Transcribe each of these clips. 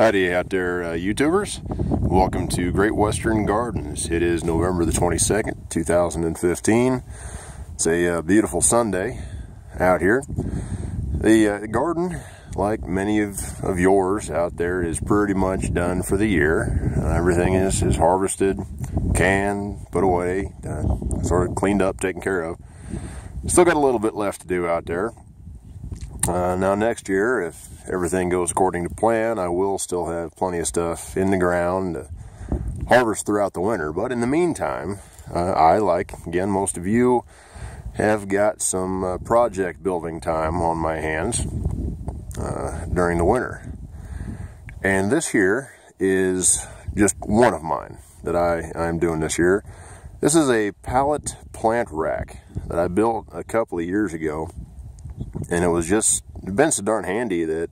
Howdy out there, YouTubers. Welcome to Great Western Gardens. It is November the 22nd, 2015. It's a beautiful Sunday out here. The garden, like many of yours out there, is pretty much done for the year. Everything is harvested, canned, put away, sort of cleaned up, taken care of. Still got a little bit left to do out there. Now next year, if everything goes according to plan, I will still have plenty of stuff in the ground to harvest throughout the winter. But in the meantime, I, like again most of you, have got some project building time on my hands during the winter. And this here is just one of mine that I'm doing this year. This is a pallet plant rack that I built a couple of years ago. And it's been so darn handy that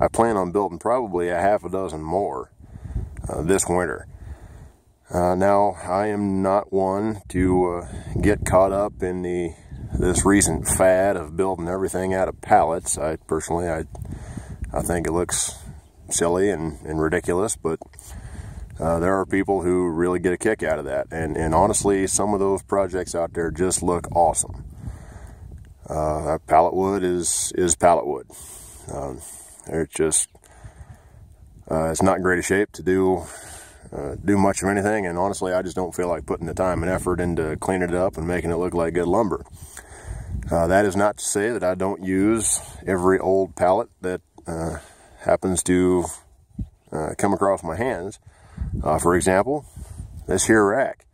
I plan on building probably a half a dozen more this winter. Now, I am not one to get caught up in this recent fad of building everything out of pallets. I think it looks silly and ridiculous, but there are people who really get a kick out of that. And honestly, some of those projects out there just look awesome. Pallet wood is pallet wood. It's not in great shape to do much of anything, and honestly, I just don't feel like putting the time and effort into cleaning it up and making it look like good lumber. That is not to say that I don't use every old pallet that happens to come across my hands. For example, this here rack.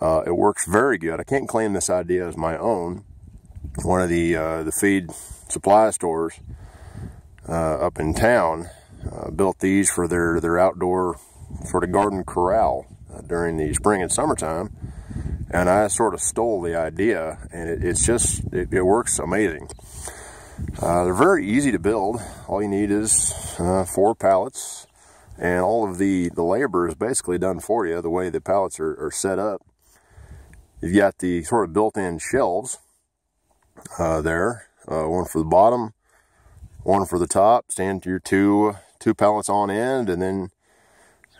It works very good. I can't claim this idea as my own. One of the feed supply stores up in town built these for their outdoor sort of garden corral during the spring and summertime, and I sort of stole the idea, and it works amazing. They're very easy to build. All you need is 4 pallets, and all of the labor is basically done for you. The way the pallets are set up, you've got the sort of built-in shelves there, one for the bottom, one for the top. Stand your two pallets on end, and then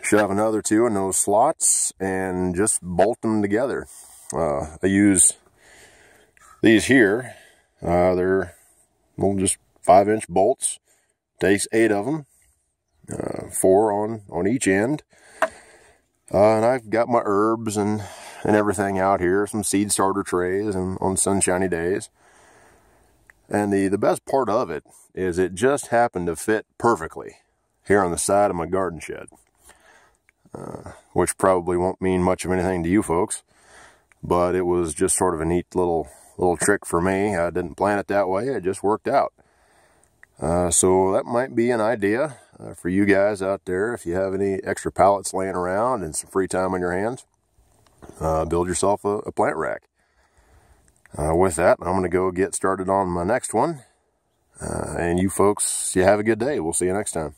shove another 2 in those slots and just bolt them together. I use these here. They're just 5-inch bolts. Takes 8 of them, 4 on each end. And I've got my herbs and everything out here, some seed starter trays and on sunshiny days. And the best part of it is it just happened to fit perfectly here on the side of my garden shed. Which probably won't mean much of anything to you folks, but it was just sort of a neat little trick for me. I didn't plan it that way, it just worked out. So that might be an idea for you guys out there. If you have any extra pallets laying around and some free time on your hands, build yourself a plant rack. With that, I'm going to go get started on my next one. And you folks, you have a good day. We'll see you next time.